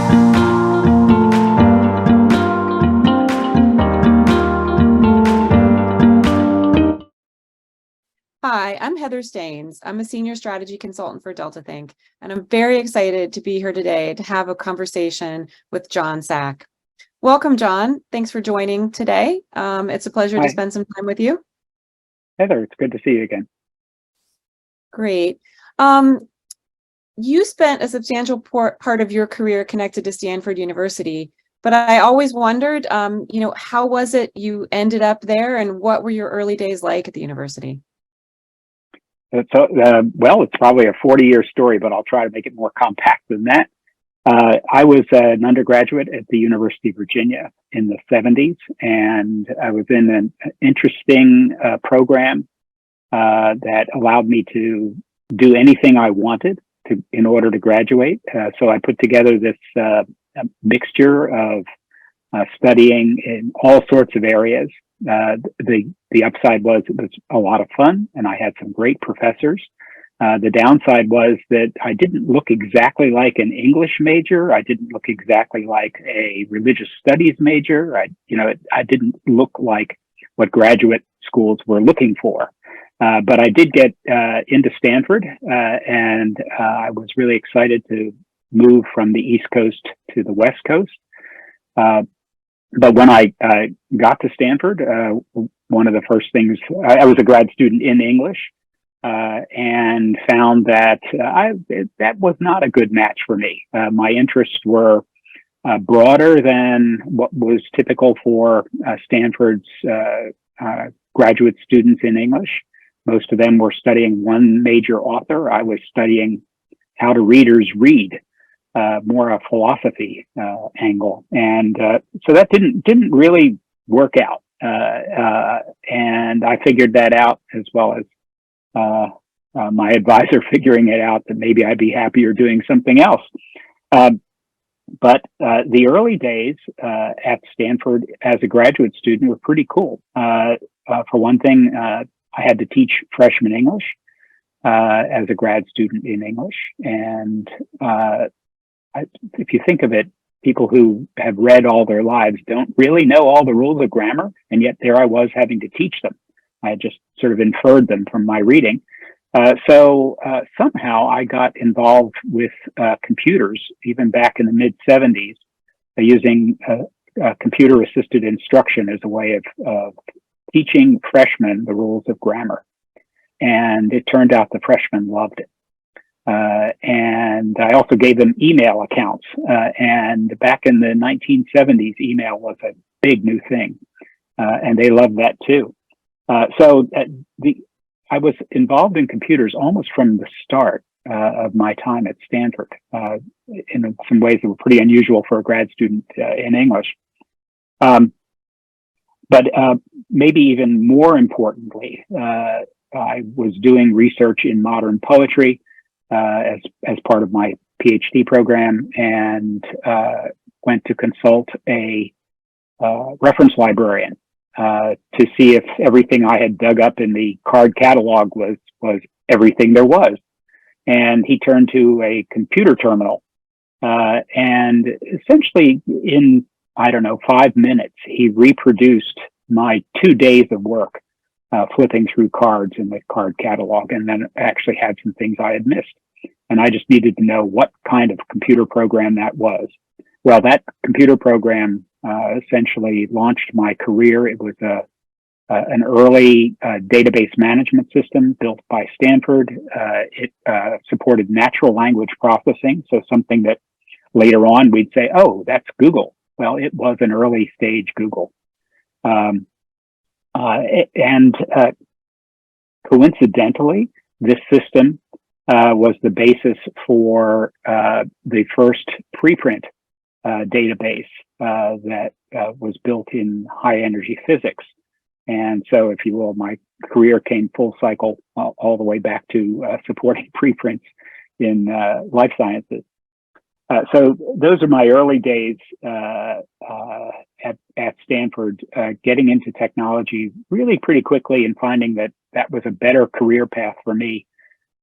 Hi, I'm Heather Staines. I'm a senior strategy consultant for Delta Think, and I'm very excited to be here today to have a conversation with John Sack. Welcome, John. Thanks for joining today. It's a pleasure to Hi, spend some time with you. Heather. It's good to see you again. Great. You spent a substantial part of your career connected to Stanford University, but I always wondered, how was it you ended up there, and what were your early days like at the university? Well, it's probably a 40-year story, but I'll try to make it more compact than that. I was an undergraduate at the University of Virginia in the 70s, and I was in an interesting program that allowed me to do anything I wanted in order to graduate. So I put together this mixture of studying in all sorts of areas. The upside was it was a lot of fun, and I had some great professors. The downside was that I didn't look exactly like an English major. I didn't look exactly like a religious studies major. I didn't look like what graduate schools were looking for. But I did get into Stanford, and I was really excited to move from the East Coast to the West Coast. But when I got to Stanford, one of the first things, I was a grad student in English, and found that that was not a good match for me. My interests were broader than what was typical for Stanford's graduate students in English. Most of them were studying one major author. I was studying how do readers read, more a philosophy angle, and so that didn't really work out. And I figured that out, as well as my advisor figuring it out, that maybe I'd be happier doing something else. But the early days at Stanford as a graduate student were pretty cool. For one thing, I had to teach freshman English as a grad student in English. And if you think of it, people who have read all their lives don't really know all the rules of grammar. And yet there I was having to teach them. I had just sort of inferred them from my reading. So somehow I got involved with computers, even back in the mid-70s, using computer-assisted instruction as a way of teaching freshmen the rules of grammar. And it turned out the freshmen loved it. And I also gave them email accounts. And back in the 1970s, email was a big new thing. And they loved that too. I was involved in computers almost from the start of my time at Stanford, in some ways that were pretty unusual for a grad student in English. But maybe even more importantly, I was doing research in modern poetry as part of my PhD program, and went to consult a reference librarian to see if everything I had dug up in the card catalog was everything there was. And he turned to a computer terminal, and essentially in, 5 minutes, he reproduced my 2 days of work flipping through cards in the card catalog, and then actually had some things I had missed. And I just needed to know what kind of computer program that was. Well, that computer program essentially launched my career. It was an early database management system built by Stanford. It supported natural language processing, so something that later on we'd say, oh, that's Google. Well, it was an early stage Google. Coincidentally, this system was the basis for the first preprint database that was built in high energy physics. And so, if you will, my career came full cycle all the way back to supporting preprints in life sciences. So those are my early days at Stanford, getting into technology really pretty quickly and finding that was a better career path for me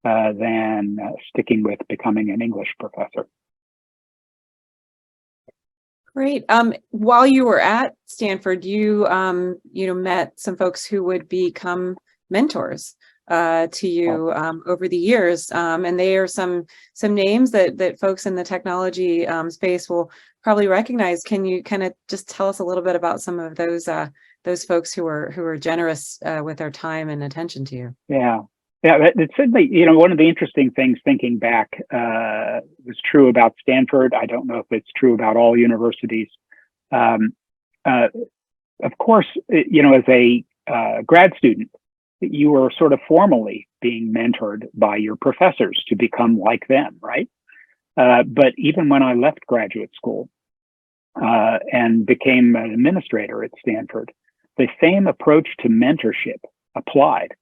than sticking with becoming an English professor. Great. While you were at Stanford, you met some folks who would become mentors to you over the years, and they are some names that folks in the technology space will probably recognize. Can you kind of just tell us a little bit about some of those folks who are generous with their time and attention to you? Yeah. Yeah, it's certainly, one of the interesting things thinking back was true about Stanford. I don't know if it's true about all universities. Um, uh, of course, as a grad student, you were sort of formally being mentored by your professors to become like them, right? But even when I left graduate school and became an administrator at Stanford, the same approach to mentorship applied.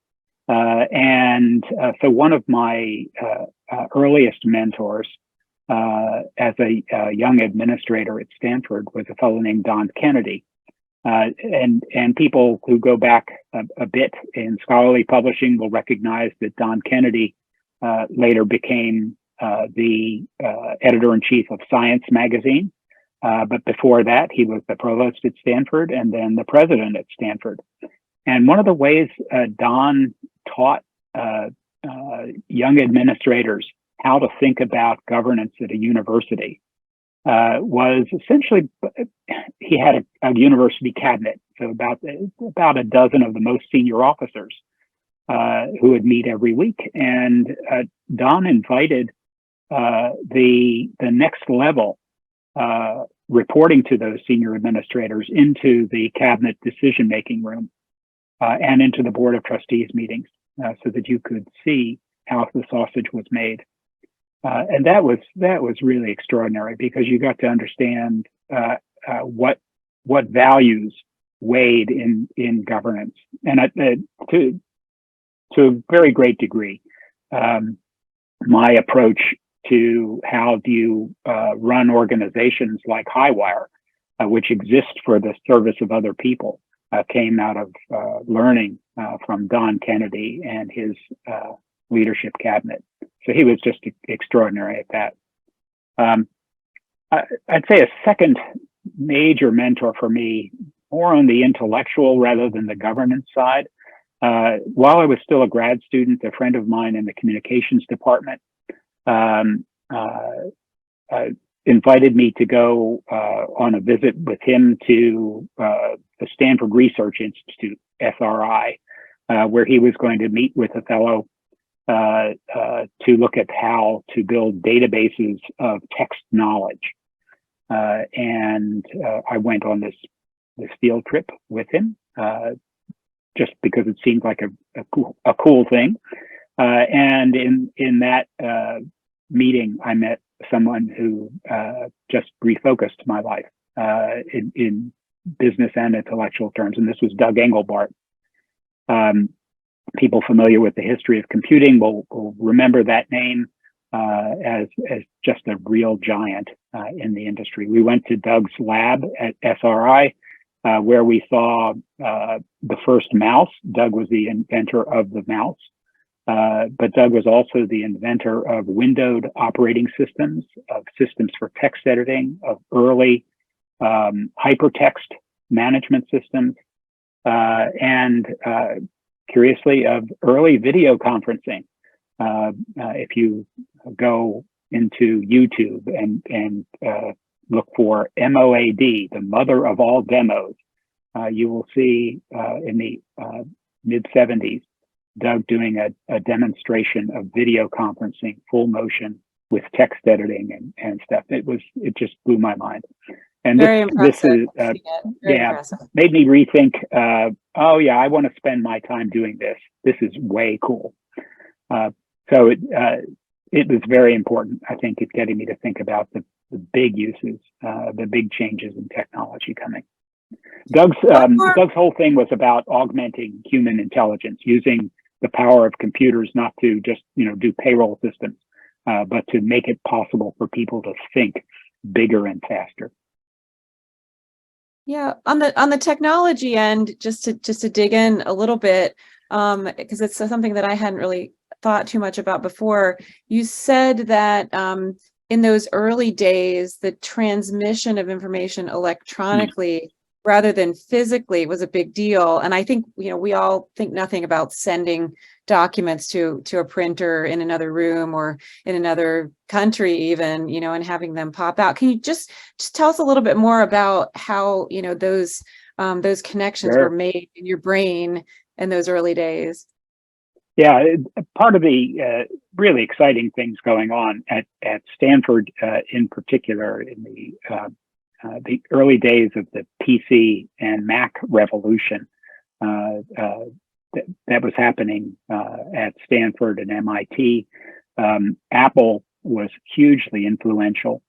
So one of my earliest mentors as a young administrator at Stanford was a fellow named Don Kennedy. And people who go back a bit in scholarly publishing will recognize that Don Kennedy later became the editor-in-chief of Science magazine. But before that, he was the provost at Stanford and then the president at Stanford. And one of the ways Don taught young administrators how to think about governance at a university was essentially, he had a university cabinet, so about a dozen of the most senior officers who would meet every week. And Don invited the next level reporting to those senior administrators into the cabinet decision-making room and into the board of trustees meetings so that you could see how the sausage was made. And that was really extraordinary because you got to understand what values weighed in governance, and to a very great degree, my approach to how do you run organizations like HighWire, which exist for the service of other people, came out of learning from Don Kennedy and his leadership cabinet. So he was just extraordinary at that. I'd say a second major mentor for me, more on the intellectual rather than the governance side. While I was still a grad student, a friend of mine in the communications department invited me to go on a visit with him to the Stanford Research Institute, SRI, where he was going to meet with a fellow to look at how to build databases of text knowledge. And I went on this field trip with him just because it seemed like a cool thing. And in that meeting, I met someone who just refocused my life in business and intellectual terms, and this was Doug Engelbart. People familiar with the history of computing will remember that name as just a real giant in the industry. We went to Doug's lab at SRI, where we saw the first mouse. Doug was the inventor of the mouse, but Doug was also the inventor of windowed operating systems, of systems for text editing, of early hypertext management systems, and curiously, of early video conferencing. If you go into YouTube and look for MOAD, the mother of all demos, you will see in the mid-70s, Doug doing a demonstration of video conferencing, full motion with text editing and stuff. It just blew my mind. And this is impressive. Made me rethink. I want to spend my time doing this. This is way cool. So it was very important, I think, at getting me to think about the big uses, the big changes in technology coming. Doug's whole thing was about augmenting human intelligence, using the power of computers not to just do payroll systems, but to make it possible for people to think bigger and faster. Yeah, on the technology end, just to dig in a little bit, because it's something that I hadn't really thought too much about before. You said that in those early days, the transmission of information electronically rather than physically was a big deal. And I think, we all think nothing about sending documents to a printer in another room or in another country even, and having them pop out. Can you just tell us a little bit more about how, those connections were Sure. made in your brain in those early days? Yeah, part of the really exciting things going on at Stanford, in particular, in the early days of the PC and Mac revolution, that was happening at Stanford and MIT. Apple was hugely influential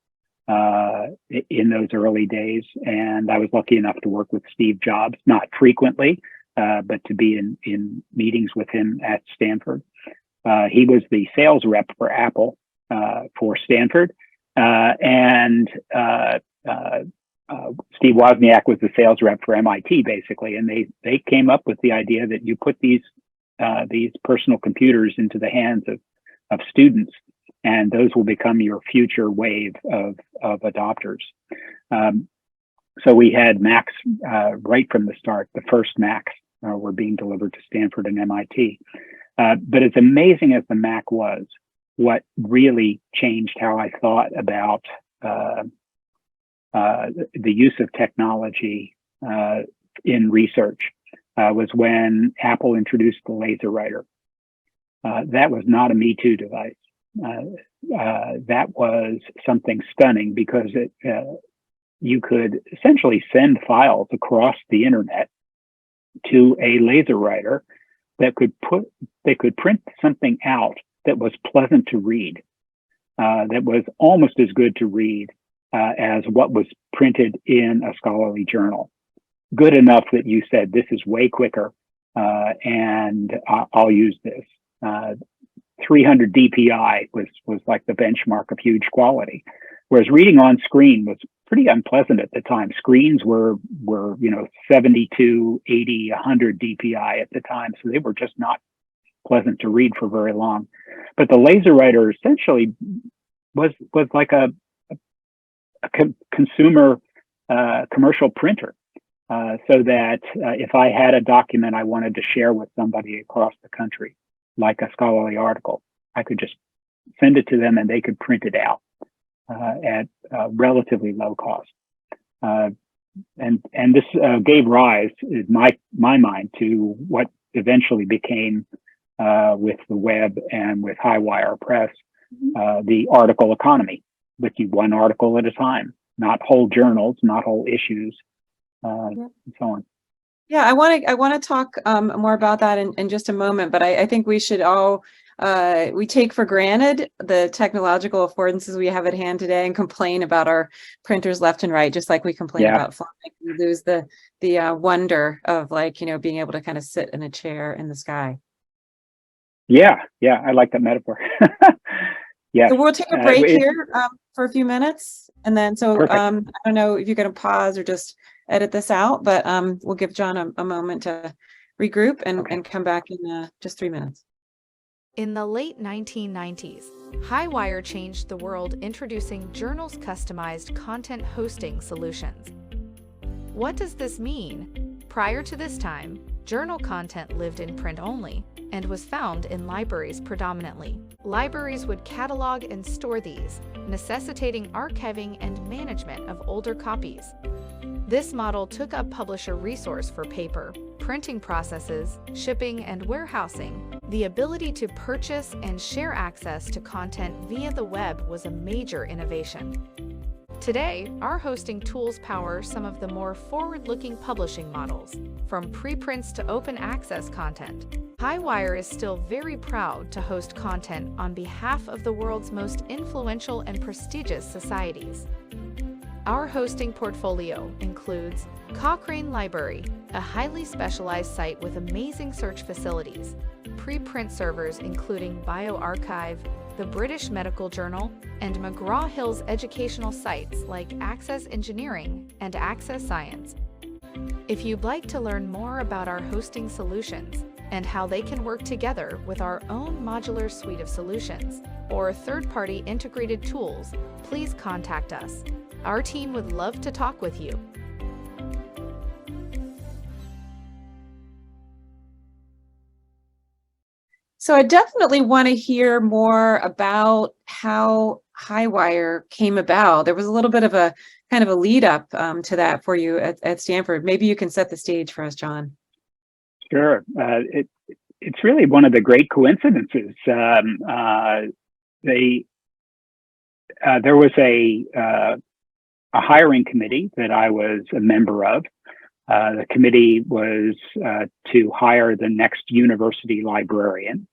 in those early days, and I was lucky enough to work with Steve Jobs, not frequently, but to be in meetings with him at Stanford. He was the sales rep for Apple for Stanford, and Steve Wozniak was the sales rep for MIT, basically, and they came up with the idea that you put these personal computers into the hands of students, and those will become your future wave of adopters. So we had Macs right from the start. The first Macs were being delivered to Stanford and MIT. But as amazing as the Mac was, what really changed how I thought about the use of technology in research was when Apple introduced the laser writer. That was not a Me Too device. That was something stunning because you could essentially send files across the internet to a laser writer that could print something out that was pleasant to read, that was almost as good to read as what was printed in a scholarly journal. Good enough that you said, this is way quicker, and I'll use this. 300 DPI was like the benchmark of huge quality, whereas reading on screen was pretty unpleasant at the time. Screens were 72, 80, 100 DPI at the time, so they were just not pleasant to read for very long. But the laser writer essentially was like a consumer commercial printer, so that if I had a document I wanted to share with somebody across the country, like a scholarly article, I could just send it to them and they could print it out at relatively low cost. And this gave rise, in my mind, to what eventually became, with the web and with HighWire Press, the article economy, with one article at a time, not whole journals, not whole issues, and so on. Yeah, I want to talk more about that in just a moment, but I think we should all we take for granted the technological affordances we have at hand today and complain about our printers left and right, just like we complain about flying. We lose the wonder of, like, being able to kind of sit in a chair in the sky. Yeah, I like that metaphor. Yeah. So we'll take a break here for a few minutes, and then I don't know if you're going to pause or just edit this out, but we'll give John a moment to regroup and come back in just 3 minutes. In the late 1990s, HighWire changed the world, introducing journals' customized content hosting solutions. What does this mean? Prior to this time, journal content lived in print only and was found in libraries predominantly. Libraries would catalog and store these, necessitating archiving and management of older copies. This model took up publisher resource for paper, printing processes, shipping, and warehousing. The ability to purchase and share access to content via the web was a major innovation. Today, our hosting tools power some of the more forward-looking publishing models, from preprints to open access content. HighWire is still very proud to host content on behalf of the world's most influential and prestigious societies. Our hosting portfolio includes Cochrane Library, a highly specialized site with amazing search facilities, preprint servers including bioRxiv, the British Medical Journal, and McGraw-Hill's educational sites like Access Engineering and Access Science. If you'd like to learn more about our hosting solutions, and how they can work together with our own modular suite of solutions or third-party integrated tools, please contact us. Our team would love to talk with you. So I definitely want to hear more about how HighWire came about. There was a little bit of a kind of a lead up to that for you at Stanford. Maybe you can set the stage for us, John. Sure. It's really one of the great coincidences. There was a hiring committee that I was a member of. The committee was to hire the next university librarian.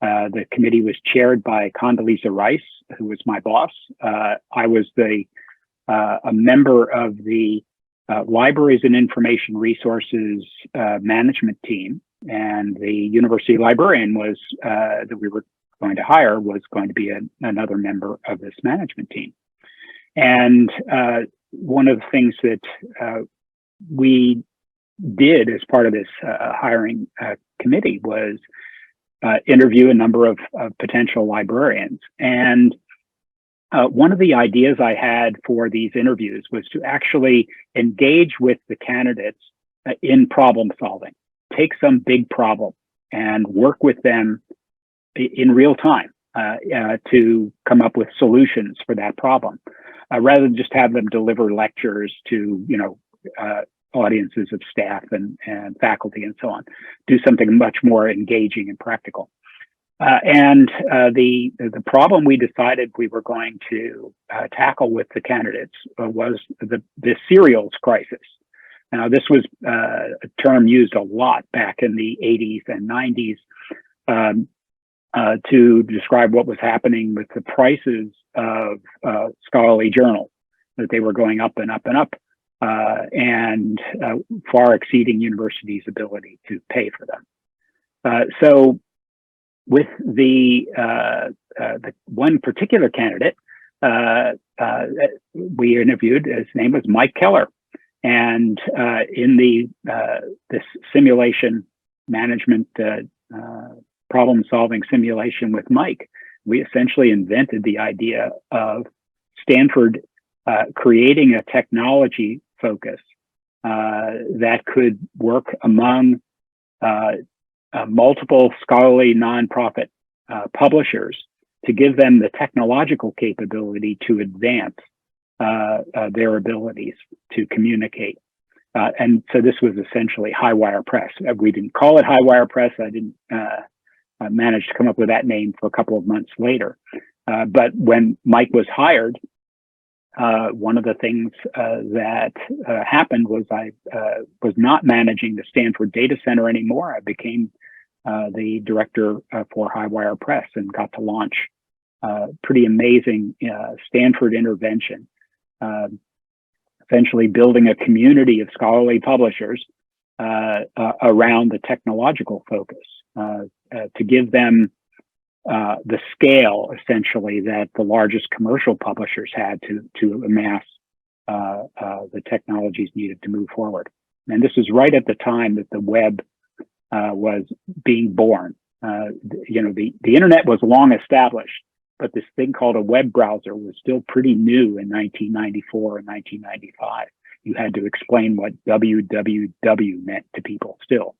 The committee was chaired by Condoleezza Rice, who was my boss. I was a member of the Libraries and Information Resources management team, and the university librarian was that we were going to hire was going to be another member of this management team. And one of the things that we did as part of this hiring committee was interview a number of potential librarians. And one of the ideas I had for these interviews was to actually engage with the candidates in problem solving, take some big problem and work with them in real time to come up with solutions for that problem, rather than just have them deliver lectures to, audiences of staff and faculty and so on. Do something much more engaging and practical. And the problem we decided we were going to tackle with the candidates was the cereals crisis. Now, this was a term used a lot back in the 80s and 90s to describe what was happening with the prices of scholarly journals, that they were going up and up and up, and far exceeding universities' ability to pay for them. So with the one particular candidate we interviewed, his name was Mike Keller. And in this simulation management problem-solving simulation with Mike, we essentially invented the idea of Stanford creating a technology focus that could work among multiple scholarly nonprofit publishers to give them the technological capability to advance their abilities to communicate. And so this was essentially HighWire Press. We didn't call it HighWire Press. I didn't manage to come up with that name for a couple of months later. But when Mike was hired, one of the things that happened was I was not managing the Stanford data center anymore. I became the director for HighWire Press and got to launch pretty amazing Stanford intervention, essentially building a community of scholarly publishers around the technological focus to give them the scale, essentially, that the largest commercial publishers had to amass the technologies needed to move forward. And this was right at the time that the web was being born. The internet was long established, but this thing called a web browser was still pretty new in 1994 and 1995. You had to explain what www meant to people still.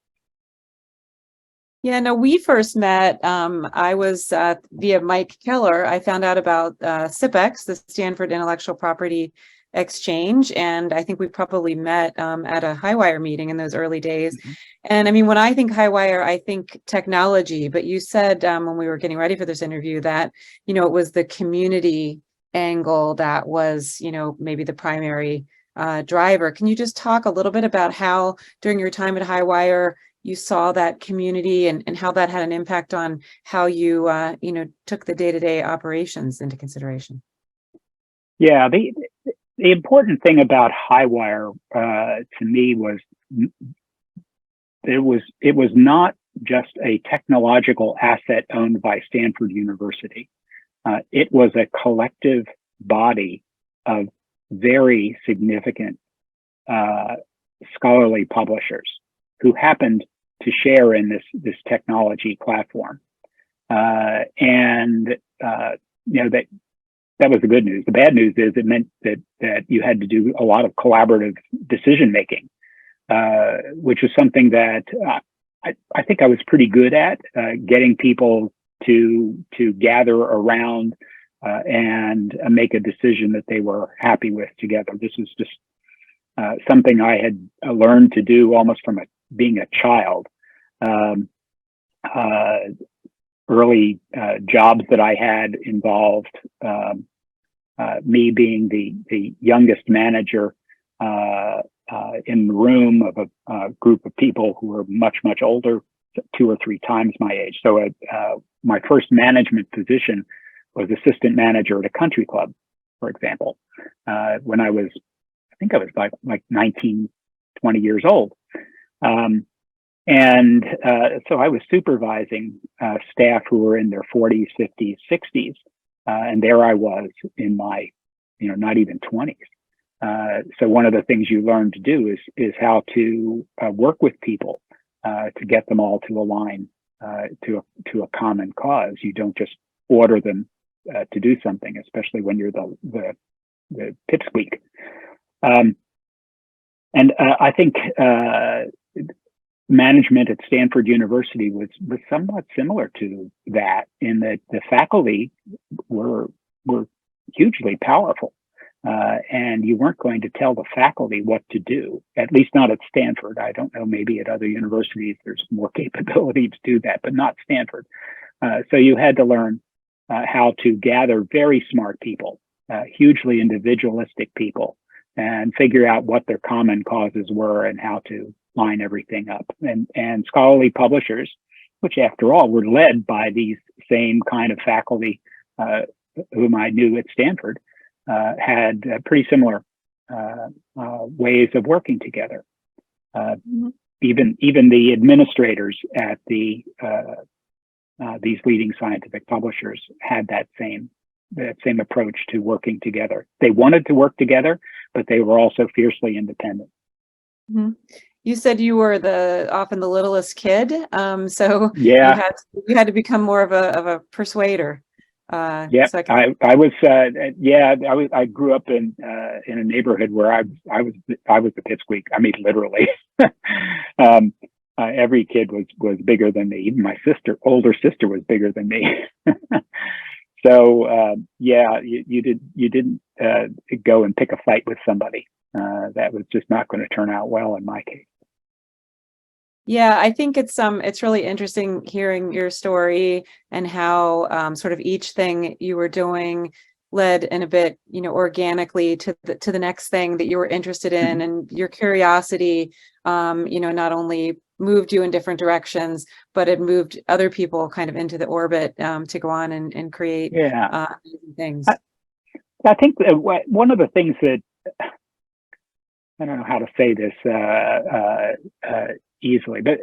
Yeah, no, we first met, I was via Mike Keller. I found out about SIPEX, the Stanford Intellectual Property Exchange, and I think we probably met at a HighWire meeting in those early days. Mm-hmm. And I mean, when I think HighWire, I think technology, but you said when we were getting ready for this interview that, it was the community angle that was, maybe the primary driver. Can you just talk a little bit about how during your time at HighWire, you saw that community and how that had an impact on how you, took the day-to-day operations into consideration? Yeah, the important thing about HighWire to me was it was not just a technological asset owned by Stanford University. It was a collective body of very significant scholarly publishers who happened share in this technology platform. And that was the good news. The bad news is it meant that you had to do a lot of collaborative decision making, which is something that I think I was pretty good at, getting people to gather around and make a decision that they were happy with together. This was just something I had learned to do almost from being a child. Early jobs that I had involved me being the youngest manager in the room of a group of people who were much older, 2 or 3 times my age. So my first management position was assistant manager at a country club, for example, when I think I was like 19, 20 years old. And so I was supervising staff who were in their 40s, 50s, 60s. And there I was in my, not even 20s. So one of the things you learn to do is how to work with people to get them all to align to a common cause. You don't just order them to do something, especially when you're the pipsqueak. And I think management at Stanford University was somewhat similar to that, in that the faculty were hugely powerful, and you weren't going to tell the faculty what to do, at least not at Stanford. I don't know, maybe at other universities there's more capability to do that, but not Stanford. So you had to learn how to gather very smart people, hugely individualistic people, and figure out what their common causes were and how to line everything up. And scholarly publishers, which after all were led by these same kind of faculty whom I knew at Stanford, had pretty similar ways of working together. Even the administrators at these leading scientific publishers had that same approach to working together. They wanted to work together, but they were also fiercely independent. Mm-hmm. You said you were often the littlest kid, so yeah, you had to become more of a persuader. Yeah, so I was. I grew up in a neighborhood where I was the pipsqueak. I mean, literally. Every kid was bigger than me. Even my older sister was bigger than me. So you didn't go and pick a fight with somebody. That was just not going to turn out well in my case. Yeah, I think it's really interesting hearing your story and how sort of each thing you were doing led in a bit, organically to the next thing that you were interested in, and your curiosity, not only moved you in different directions, but it moved other people kind of into the orbit to go on and create amazing things. I think one of the things that, I don't know how to say this easily, but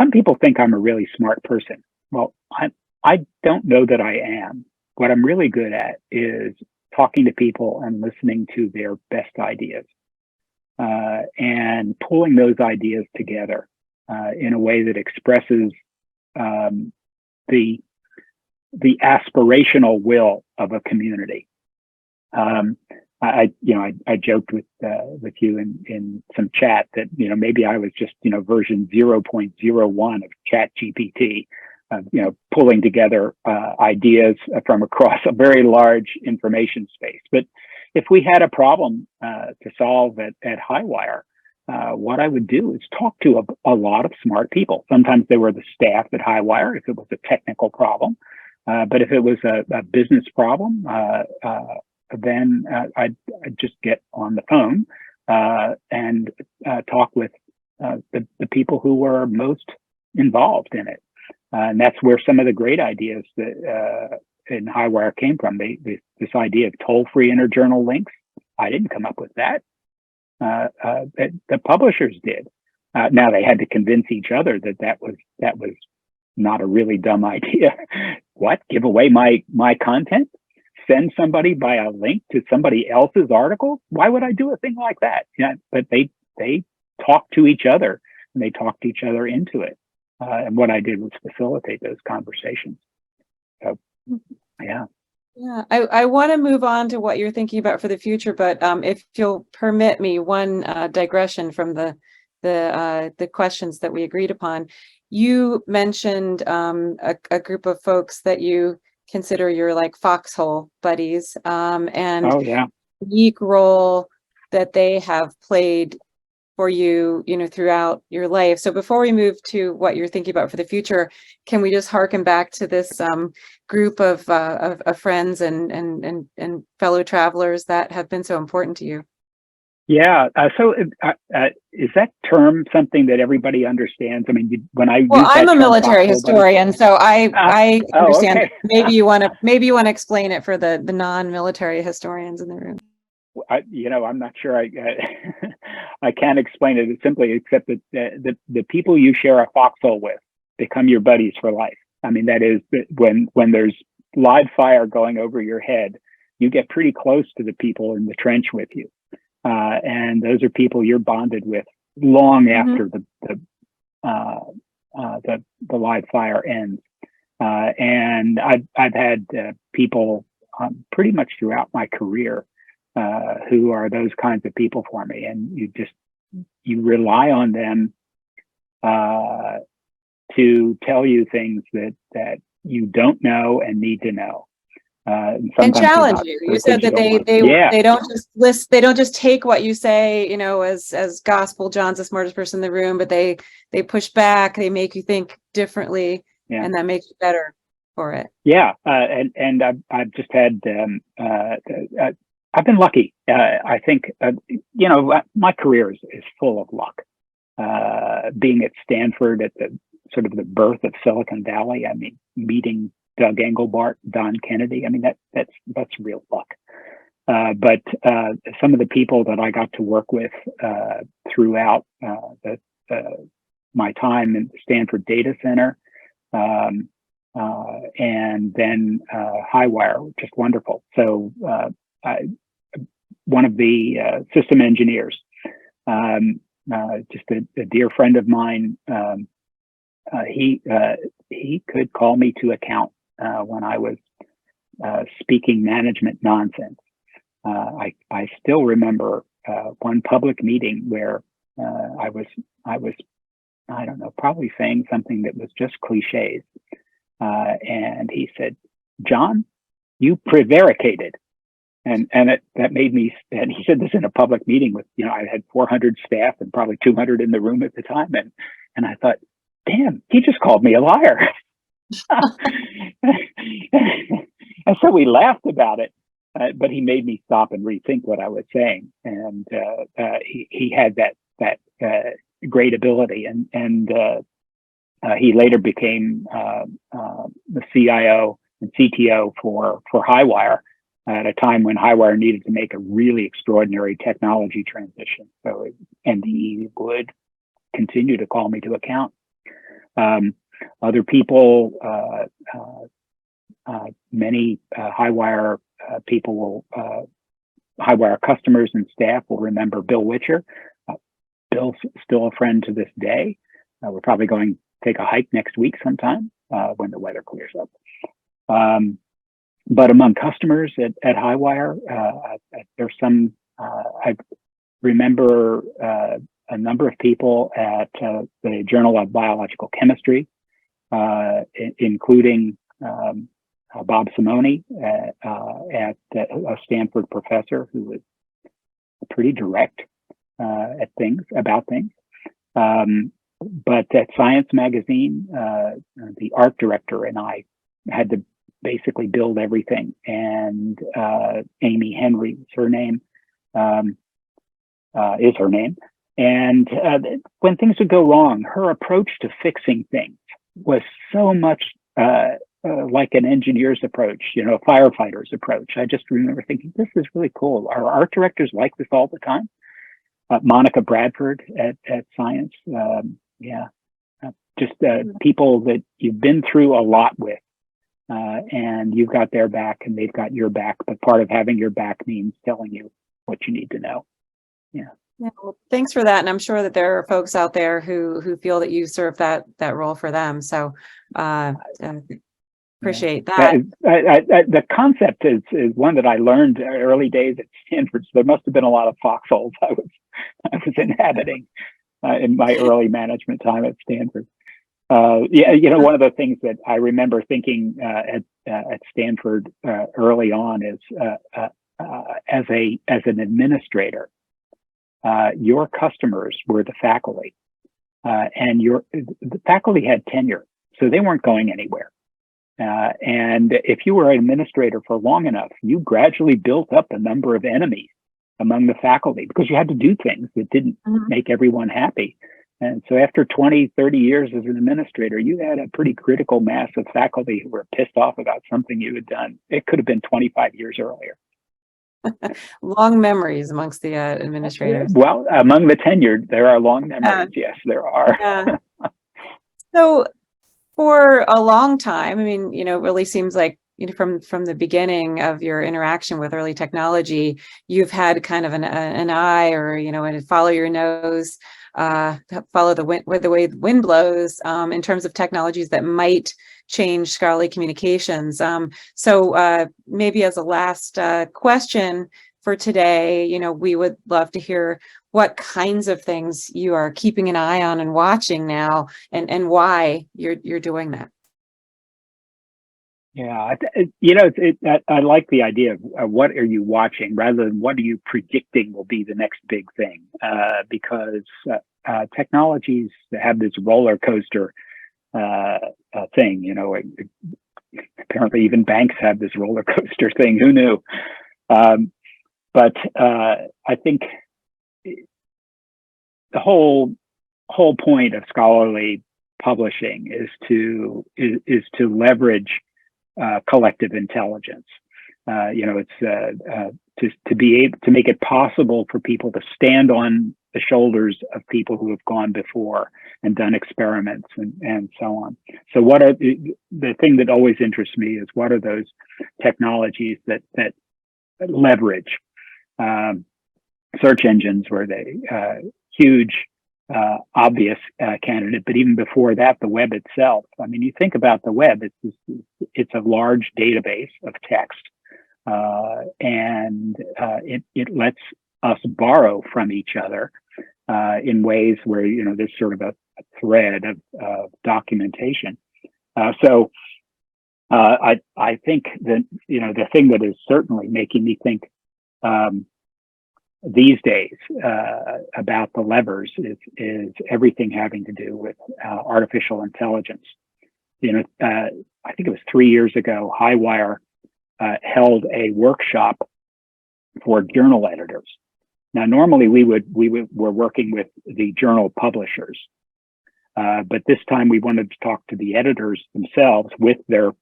some people think I'm a really smart person. Well, I don't know that I am. What I'm really good at is talking to people and listening to their best ideas, and pulling those ideas together in a way that expresses the aspirational will of a community. I joked with you in some chat that, maybe I was just, version 0.01 of ChatGPT, pulling together ideas from across a very large information space. But if we had a problem to solve at HighWire, what I would do is talk to a lot of smart people. Sometimes they were the staff at HighWire if it was a technical problem. But if it was a business problem, then I'd just get on the phone and talk with the people who were most involved in it. And that's where some of the great ideas that in HighWire came from. This idea of toll-free interjournal links, I didn't come up with that. The publishers did. Now they had to convince each other that was not a really dumb idea. What? Give away my content? Send somebody by a link to somebody else's article? Why would I do a thing like that? But they talked to each other and they talked each other into it. And what I did was facilitate those conversations. So, yeah. Yeah, I want to move on to what you're thinking about for the future, but if you'll permit me one digression from the questions that we agreed upon. You mentioned a group of folks that you consider your like foxhole buddies, and Oh, yeah. unique role that they have played for you, throughout your life. So before we move to what you're thinking about for the future, can we just harken back to this group of friends and fellow travelers that have been so important to you? Yeah. So is that term something that everybody understands? I mean, when I use Well, I'm that a term, military foxhole buddy, historian, so I oh, understand. okay. Maybe you want to explain it for the non-military historians in the room. I'm not sure I can't explain it simply, except that the people you share a foxhole with become your buddies for life. I mean, that is when there's live fire going over your head, you get pretty close to the people in the trench with you, and those are people you're bonded with long after the live fire ends. And I've had people pretty much throughout my career who are those kinds of people for me, and you rely on them to tell you things that you don't know and need to know, And challenge you. You said that they don't just take what you say, as gospel. John's the smartest person in the room, but they push back. They make you think differently, and that makes you better for it. Yeah, and I've just had I've been lucky. I think my career is full of luck. Being at Stanford at the sort of the birth of Silicon Valley. I mean, meeting Doug Engelbart, Don Kennedy. I mean, that's real luck. But some of the people that I got to work with throughout my time in the Stanford Data Center, and then HighWire, just wonderful. So one of the system engineers, just a dear friend of mine, he could call me to account when I was speaking management nonsense. I still remember one public meeting where I was I don't know, probably saying something that was just cliches, and he said, "John, you prevaricated." And that made me, and he said this in a public meeting with, I had 400 staff and probably 200 in the room at the time. And I thought, damn, he just called me a liar. And so we laughed about it, but he made me stop and rethink what I was saying. And he had that great ability. And he later became the CIO and CTO for HighWire, at a time when HighWire needed to make a really extraordinary technology transition. And he would continue to call me to account. Other people, many HighWire people HighWire customers and staff will remember Bill Witcher. Bill's still a friend to this day. We're probably going to take a hike next week sometime when the weather clears up. But among customers at HighWire, there's some, I remember a number of people at the Journal of Biological Chemistry, including Bob Simone, at a Stanford professor who was pretty direct about things. But at Science Magazine, the art director and I had to basically build everything. And Amy Henry is her name. And when things would go wrong, her approach to fixing things was so much like an engineer's approach, a firefighter's approach. I just remember thinking, this is really cool. Are art directors like this all the time? Monica Bradford at Science. People that you've been through a lot with. And you've got their back and they've got your back, but part of having your back means telling you what you need to know. Yeah. Yeah, well, thanks for that. And I'm sure that there are folks out there who feel that you serve that role for them. So uh, Yeah. appreciate that. The concept is one that I learned early days at Stanford. So there must have been a lot of foxholes I was inhabiting in my early management time at Stanford. Yeah, one of the things that I remember thinking at Stanford early on is as an administrator, your customers were the faculty, and the faculty had tenure, so they weren't going anywhere. And if you were an administrator for long enough, you gradually built up a number of enemies among the faculty because you had to do things that didn't make everyone happy. And so after 20, 30 years as an administrator, you had a pretty critical mass of faculty who were pissed off about something you had done. It could have been 25 years earlier. Long memories amongst the administrators. Well, among the tenured, there are long memories. Yes, there are. Yeah. So for a long time, I mean, it really seems like, from the beginning of your interaction with early technology, you've had kind of an eye, or, and follow your nose, follow the wind, the way the wind blows, in terms of technologies that might change scholarly communications. So maybe as a last question for today, we would love to hear what kinds of things you are keeping an eye on and watching now, and why you're doing that. Yeah, I like the idea of what are you watching rather than what are you predicting will be the next big thing, because technologies have this roller coaster thing. Apparently even banks have this roller coaster thing. Who knew? But I think the whole point of scholarly publishing is to leverage collective intelligence. It's to be able to make it possible for people to stand on the shoulders of people who have gone before and done experiments and so on. So what are the thing that always interests me is what are those technologies that leverage search engines where they huge obvious candidate, but even before that, the web itself. I mean, you think about the web; it's a large database of text, and it lets us borrow from each other in ways where there's sort of a thread of documentation. So I think that the thing that is certainly making me think these days about the levers is everything having to do with artificial intelligence. I think it was 3 years ago, HighWire held a workshop for journal editors. Now, normally we're working with the journal publishers, but this time we wanted to talk to the editors themselves with their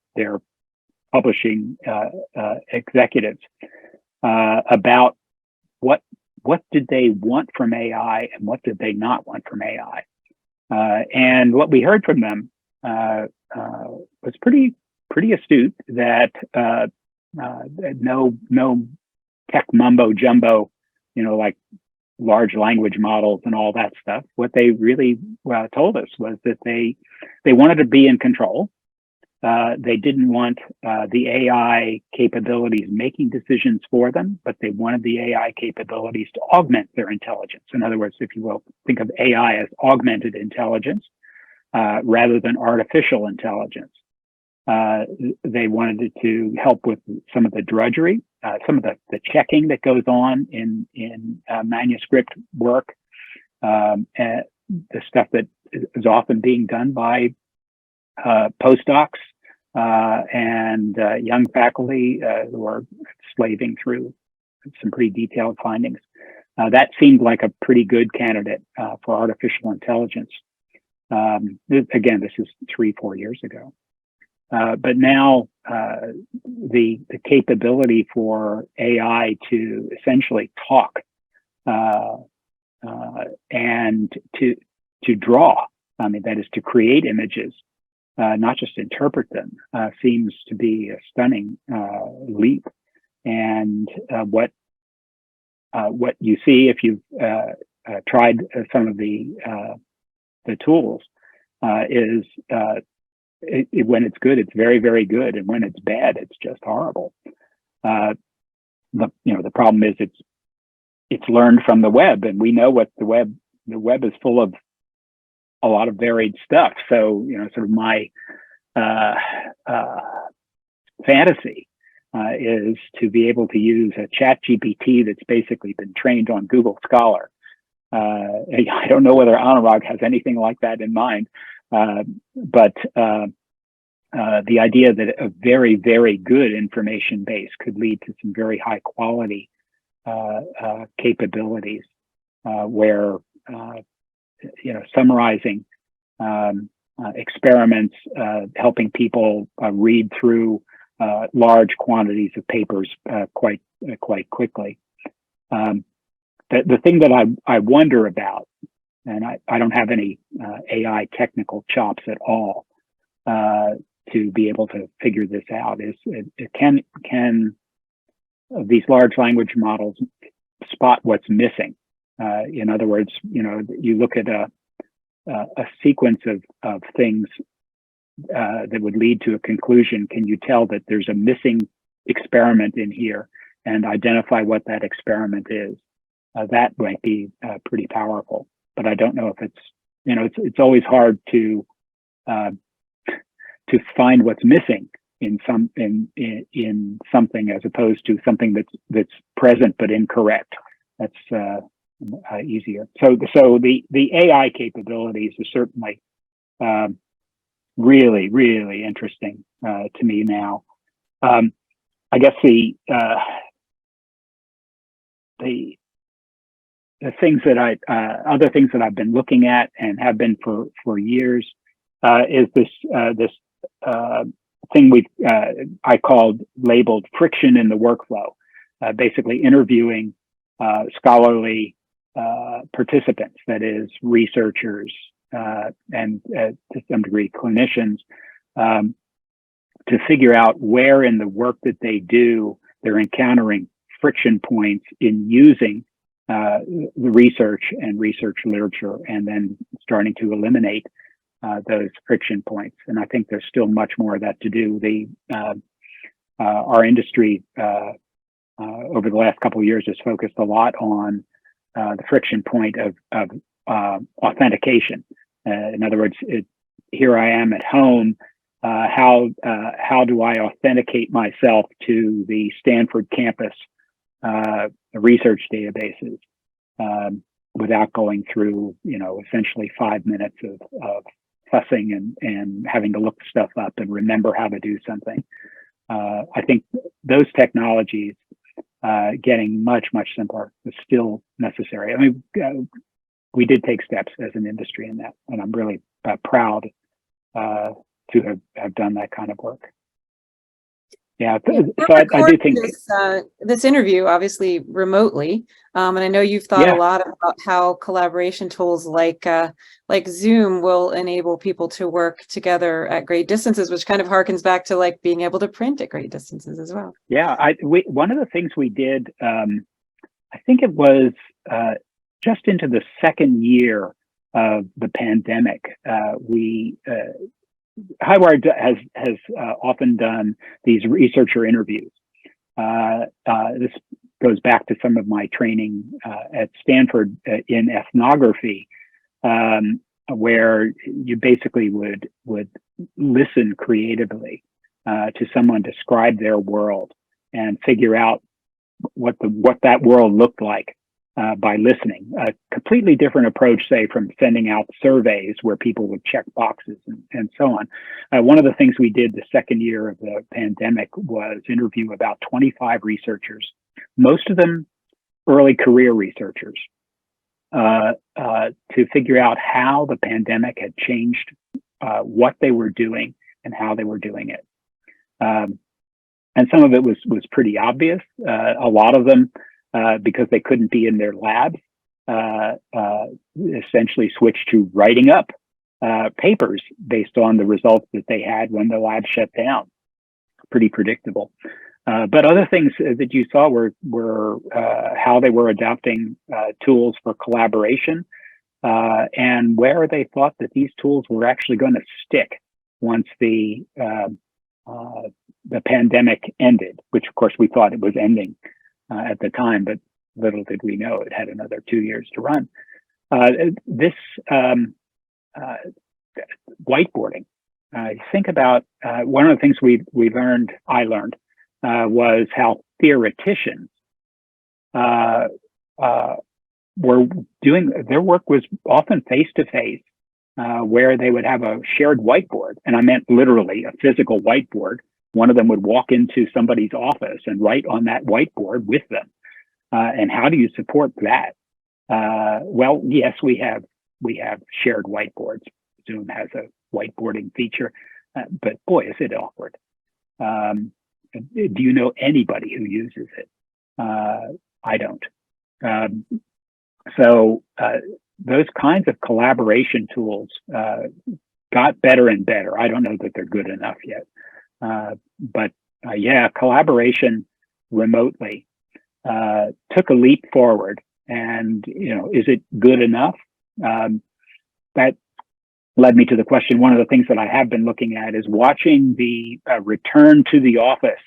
publishing executives about what did they want from AI and what did they not want from AI? And what we heard from them was pretty astute. That no tech mumbo jumbo, like large language models and all that stuff. What they really told us was that they wanted to be in control. They didn't want the AI capabilities making decisions for them, but they wanted the AI capabilities to augment their intelligence. In other words, if you will, think of AI as augmented intelligence rather than artificial intelligence. They wanted it to help with some of the drudgery, some of the checking that goes on in manuscript work, and the stuff that is often being done by postdocs and young faculty who are slaving through some pretty detailed findings. That seemed like a pretty good candidate for artificial intelligence. Again, this is 3-4 years ago. But now the capability for AI to essentially talk and to draw, I mean, that is to create images, not just interpret them, seems to be a stunning leap. And what what you see if you've tried some of the tools is when it's good, it's very, very good, and when it's bad, it's just horrible. The problem is it's learned from the web, and we know what the web is full of a lot of varied stuff. So, sort of my fantasy is to be able to use a chat GPT that's basically been trained on Google Scholar. I don't know whether Anurag has anything like that in mind, but the idea that a very, very good information base could lead to some very high quality capabilities where, summarizing experiments, helping people read through large quantities of papers quite quickly. The thing that I wonder about, and I don't have any AI technical chops at all to be able to figure this out, is can these large language models spot what's missing? In other words, you look at a sequence of things that would lead to a conclusion. Can you tell that there's a missing experiment in here and identify what that experiment is? That might be pretty powerful, but I don't know if it's always hard to find what's missing in something as opposed to something that's present but incorrect. That's easier. So the AI capabilities are certainly really, really interesting to me now. I guess the things that other things that I've been looking at and have been for years is this thing I called labeled friction in the workflow, basically interviewing scholarly participants, that is researchers and to some degree clinicians, to figure out where in the work that they do they're encountering friction points in using the research and research literature, and then starting to eliminate those friction points. And I think there's still much more of that to do. Our industry over the last couple of years has focused a lot on the friction point of authentication. In other words, here I am at home. How do I authenticate myself to the Stanford campus research databases without going through, essentially 5 minutes of fussing and having to look stuff up and remember how to do something. I think those technologies getting much, much simpler is still necessary. I mean, we did take steps as an industry in that, and I'm really proud to have done that kind of work. Yeah, so I do think this interview obviously remotely, and I know you've thought a lot about how collaboration tools like Zoom will enable people to work together at great distances, which kind of harkens back to like being able to print at great distances as well. Yeah, one of the things we did, I think it was just into the second year of the pandemic, HighWire has often done these researcher interviews. This goes back to some of my training at Stanford in ethnography, where you basically would listen creatively to someone describe their world and figure out what that world looked like by listening. A completely different approach, say, from sending out surveys where people would check boxes and so on. One of the things we did the second year of the pandemic was interview about 25 researchers, most of them early career researchers, to figure out how the pandemic had changed what they were doing and how they were doing it. And some of it was pretty obvious. A lot of them, because they couldn't be in their labs, essentially switched to writing up papers based on the results that they had when the lab shut down. Pretty predictable. But other things that you saw were how they were adopting tools for collaboration, and where they thought that these tools were actually going to stick once the pandemic ended, which of course we thought it was ending at the time, but little did we know it had another 2 years to run. This whiteboarding. Think about one of the things I learned was how theoreticians were doing their work was often face to face, where they would have a shared whiteboard, and I meant literally a physical whiteboard. One of them would walk into somebody's office and write on that whiteboard with them. And how do you support that? Well, yes, we have shared whiteboards. Zoom has a whiteboarding feature, but boy, is it awkward. Do you know anybody who uses it? I don't. So those kinds of collaboration tools got better and better. I don't know that they're good enough yet, but yeah, collaboration remotely took a leap forward. And is it good enough? That led me to the question. One of the things that I have been looking at is watching the return to the office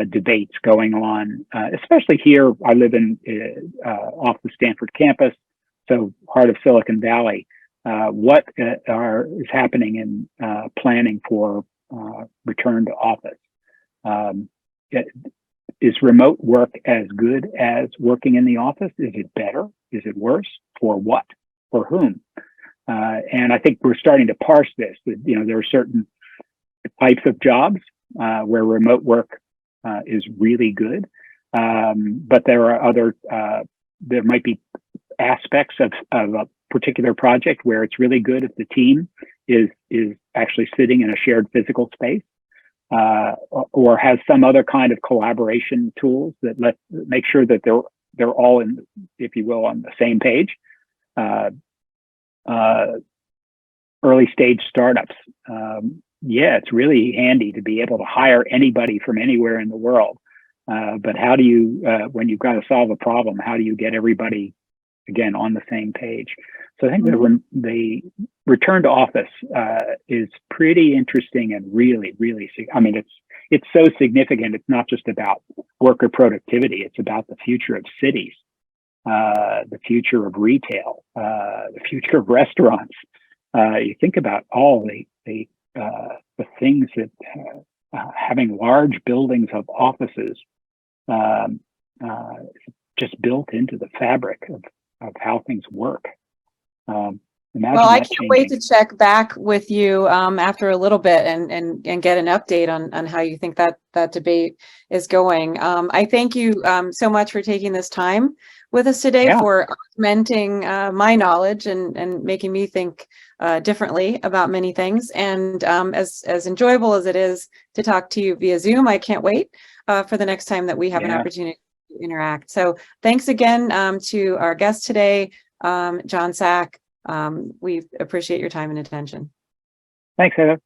debates going on, especially here. I live off the Stanford campus, so heart of Silicon Valley. What is happening in planning for return to office? Is remote work as good as working in the office? Is it better? Is it worse? For what? For whom? And I think we're starting to parse this. There are certain types of jobs where remote work is really good, but there are other. There might be aspects of a particular project where it's really good if the team is actually sitting in a shared physical space, or has some other kind of collaboration tools that make sure that they're all in, if you will, on the same page. Early stage startups. Yeah, it's really handy to be able to hire anybody from anywhere in the world. But how do you, when you've got to solve a problem, how do you get everybody, again, on the same page? So I think the return to office is pretty interesting and really, really, I mean, it's so significant. It's not just about worker productivity. It's about the future of cities, the future of retail, the future of restaurants. You think about all the things that having large buildings of offices just built into the fabric of how things work. Well, I can't wait to check back with you after a little bit and get an update on how you think that debate is going. I thank you so much for taking this time with us today, for augmenting my knowledge and making me think differently about many things. And as enjoyable as it is to talk to you via Zoom, I can't wait for the next time that we have an opportunity to interact. So thanks again to our guest today, John Sack. We appreciate your time and attention. Thanks, Heather.